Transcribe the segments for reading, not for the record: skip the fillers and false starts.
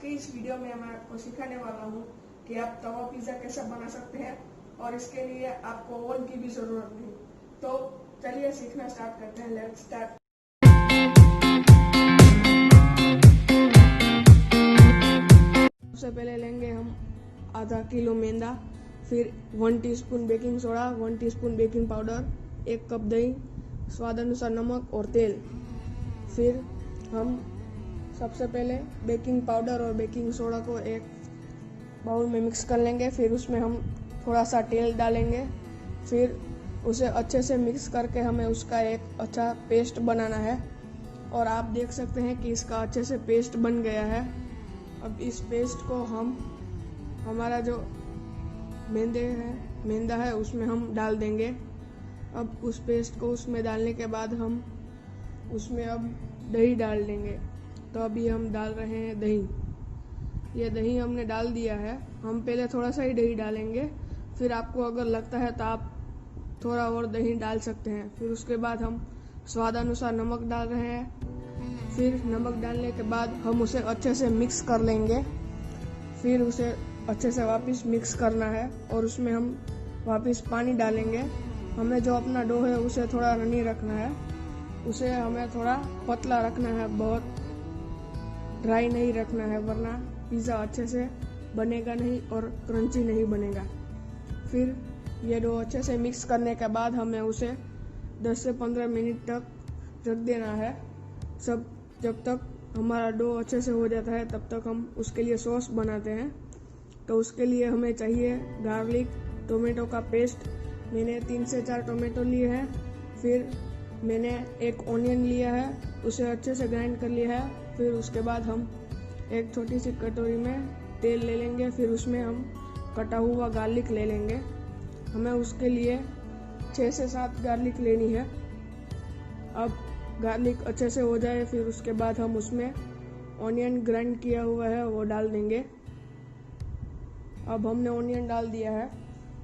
के इस वीडियो में मैं आपको सिखाने वाला हूँ कि आप तवा पिज़्ज़ा कैसे बना सकते हैं और इसके लिए आपको ओवन की भी ज़रूरत नहीं। तो चलिए सीखना स्टार्ट करते हैं। Let's start. सबसे पहले लेंगे हम आधा किलो मैदा, फिर 1 teaspoon baking soda, 1 teaspoon baking powder, 1 cup दही, स्वाद अनुसार नमक और तेल। फिर हम सबसे पहले बेकिंग पाउडर और बेकिंग सोडा को एक बाउल में मिक्स कर लेंगे। फिर उसमें हम थोड़ा सा तेल डालेंगे। फिर उसे अच्छे से मिक्स करके हमें उसका एक अच्छा पेस्ट बनाना है। और आप देख सकते हैं कि इसका अच्छे से पेस्ट बन गया है। अब इस पेस्ट को हम हमारा जो मैदा है उसमें हम डाल देंगे। अब उस पेस्ट को उसमें डालने के बाद हम उसमें अब दही डाल देंगे। तो अभी हम डाल रहे हैं दही। ये दही हमने डाल दिया है। हम पहले थोड़ा सा ही दही डालेंगे, फिर आपको अगर लगता है तो आप थोड़ा और दही डाल सकते हैं। फिर उसके बाद हम स्वाद अनुसार नमक डाल रहे हैं। फिर नमक डालने के बाद हम उसे अच्छे से मिक्स कर लेंगे। फिर उसे अच्छे से वापस मिक्स करना है और उसमें हम वापस पानी डालेंगे। हमें जो अपना डो है उसे थोड़ा रनी रखना है, उसे हमें थोड़ा पतला रखना है, बहुत ड्राई नहीं रखना है, वरना पिज़्ज़ा अच्छे से बनेगा नहीं और क्रंची नहीं बनेगा। फिर ये डो अच्छे से मिक्स करने के बाद हमें उसे 10 से 15 मिनट तक रख देना है। जब तक हमारा डो अच्छे से हो जाता है तब तक हम उसके लिए सॉस बनाते हैं। तो उसके लिए हमें चाहिए गार्लिक टोमेटो का पेस्ट। मैंने 3 से 4 टोमेटो लिए हैं। फिर मैंने 1 ऑनियन लिया है, उसे अच्छे से ग्राइंड कर लिया है। फिर उसके बाद हम एक छोटी सी कटोरी में तेल ले लेंगे। फिर उसमें हम कटा हुआ गार्लिक ले लेंगे। हमें उसके लिए 6 से 7 गार्लिक लेनी है। अब गार्लिक अच्छे से हो जाए फिर उसके बाद हम उसमें ऑनियन ग्राइंड किया हुआ है वो डाल देंगे। अब हमने ऑनियन डाल दिया है।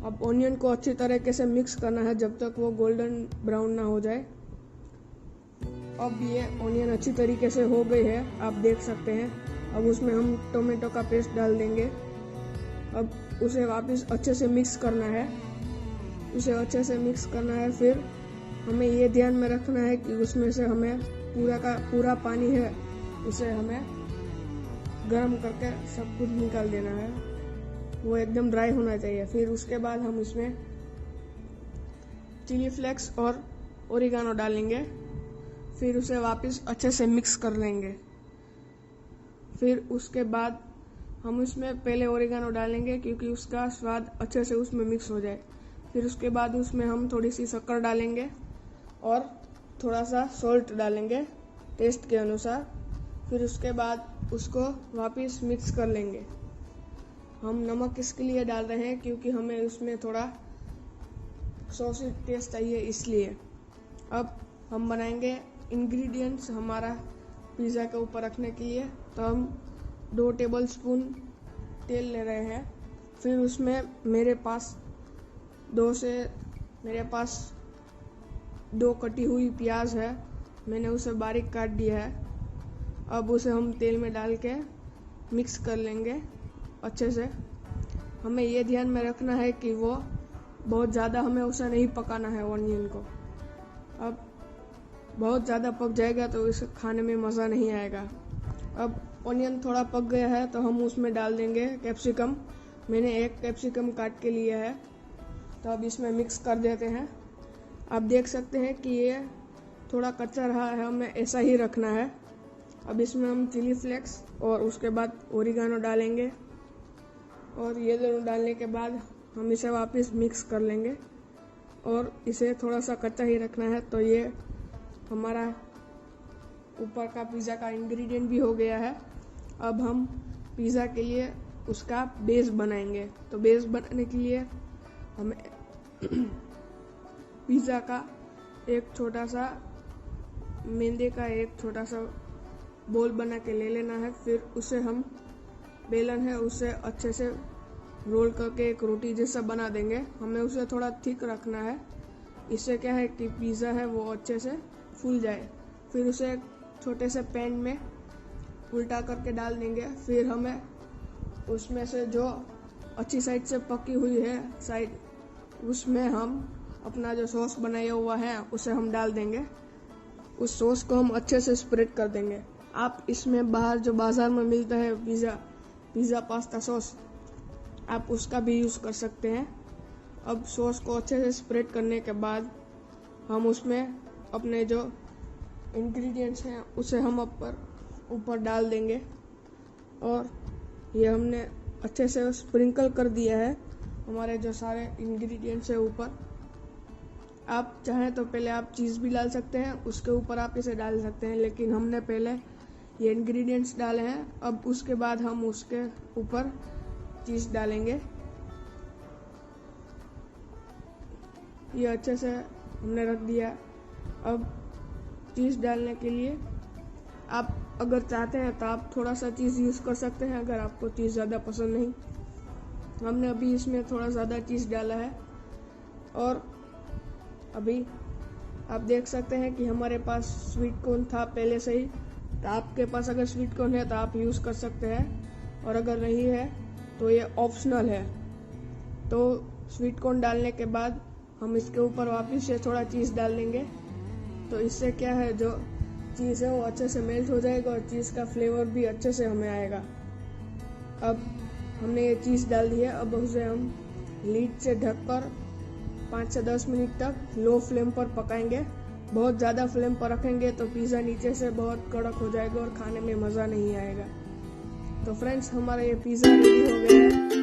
अब ऑनियन को अच्छी तरीके से मिक्स करना है जब तक वो गोल्डन ब्राउन ना हो जाए। अब ये ऑनियन अच्छी तरीके से हो गई है, आप देख सकते हैं। अब उसमें हम टोमेटो का पेस्ट डाल देंगे। अब उसे वापस अच्छे से मिक्स करना है, उसे अच्छे से मिक्स करना है। फिर हमें ये ध्यान में रखना है कि उसमें से हमें पूरा का पूरा पानी है उसे हमें गर्म करके सब कुछ निकाल देना है, वो एकदम ड्राई होना चाहिए। फिर उसके बाद हम इसमें चिली फ्लेक्स और ओरिगानो डालेंगे। फिर उसे वापस अच्छे से मिक्स कर लेंगे। फिर उसके बाद हम उसमें पहले ओरिगानो डालेंगे क्योंकि उसका स्वाद अच्छे से उसमें मिक्स हो जाए। फिर उसके बाद उसमें हम थोड़ी सी शक्कर डालेंगे और थोड़ा सा सॉल्ट डालेंगे टेस्ट के अनुसार। फिर उसके बाद उसको वापस मिक्स कर लेंगे। हम नमक इसके लिए डाल रहे हैं क्योंकि हमें उसमें थोड़ा सॉसी टेस्ट चाहिए, इसलिए। अब हम बनाएंगे इंग्रेडिएंट्स हमारा पिज़्ज़ा के ऊपर रखने के लिए। तो हम 2 टेबलस्पून तेल ले रहे हैं। फिर उसमें मेरे पास 2 कटी हुई प्याज है, मैंने उसे बारीक काट दिया है। अब उसे हम तेल में डाल के मिक्स कर लेंगे अच्छे से। हमें ये ध्यान में रखना है कि वो बहुत ज़्यादा हमें उसे नहीं पकाना है ऑनियन को। अब बहुत ज़्यादा पक जाएगा तो इसे खाने में मज़ा नहीं आएगा। अब ऑनियन थोड़ा पक गया है तो हम उसमें डाल देंगे कैप्सिकम। मैंने 1 कैप्सिकम काट के लिया है। तो अब इसमें मिक्स कर देते हैं। आप देख सकते हैं कि ये थोड़ा कच्चा रहा है, हमें ऐसा ही रखना है। अब इसमें हम चिली फ्लेक्स और उसके बाद ओरिगानो डालेंगे और ये दोनों डालने के बाद हम इसे वापस मिक्स कर लेंगे और इसे थोड़ा सा कच्चा ही रखना है। तो ये हमारा ऊपर का पिज़्ज़ा का इंग्रेडिएंट भी हो गया है। अब हम पिज़्ज़ा के लिए उसका बेस बनाएंगे। तो बेस बनाने के लिए हमें पिज़्ज़ा का एक छोटा सा मैदे का एक छोटा सा बोल बना के ले लेना है। फिर उसे हम बेलन है उसे अच्छे से रोल करके एक रोटी जैसा बना देंगे। हमें उसे थोड़ा थिक रखना है, इससे क्या है कि पिज़्ज़ा है वो अच्छे से फूल जाए। फिर उसे छोटे से पैन में उल्टा करके डाल देंगे। फिर हमें उसमें से जो अच्छी साइड से पकी हुई है साइड, उसमें हम अपना जो सॉस बनाया हुआ है उसे हम डाल देंगे। उस सॉस को हम अच्छे से स्प्रेड कर देंगे। आप इसमें बाहर जो बाज़ार में मिलता है पिज़्ज़ा पास्ता सॉस, आप उसका भी यूज़ कर सकते हैं। अब सॉस को अच्छे से स्प्रेड करने के बाद हम उसमें अपने जो इंग्रेडिएंट्स हैं उसे हम ऊपर डाल देंगे। और ये हमने अच्छे से स्प्रिंकल कर दिया है हमारे जो सारे इंग्रेडिएंट्स है ऊपर। आप चाहें तो पहले आप चीज़ भी डाल सकते हैं, उसके ऊपर आप इसे डाल सकते हैं, लेकिन हमने पहले ये इंग्रेडिएंट्स डाले हैं। अब उसके बाद हम उसके ऊपर चीज़ डालेंगे। ये अच्छे से हमने रख दिया। अब चीज़ डालने के लिए आप अगर चाहते हैं तो आप थोड़ा सा चीज़ यूज़ कर सकते हैं, अगर आपको चीज़ ज़्यादा पसंद नहीं। हमने अभी इसमें थोड़ा ज़्यादा चीज़ डाला है। और अभी आप देख सकते हैं कि हमारे पास स्वीट कॉर्न था पहले से ही। तो आपके पास अगर स्वीट कॉर्न है तो आप यूज़ कर सकते हैं, और अगर नहीं है तो ये ऑप्शनल है। तो स्वीट कॉर्न डालने के बाद हम इसके ऊपर वापस से थोड़ा चीज़ डाल देंगे। तो इससे क्या है, जो चीज़ है वो अच्छे से मेल्ट हो जाएगा और चीज़ का फ्लेवर भी अच्छे से हमें आएगा। अब हमने ये चीज़ डाल दी है। अब उसे हम लीड से ढककर 5 से 10 मिनट तक लो फ्लेम पर पकाएंगे। बहुत ज़्यादा फ्लेम पर रखेंगे तो पिज़्ज़ा नीचे से बहुत कड़क हो जाएगा और खाने में मज़ा नहीं आएगा। तो फ्रेंड्स, हमारा ये पिज़्ज़ा रेडी हो गया है।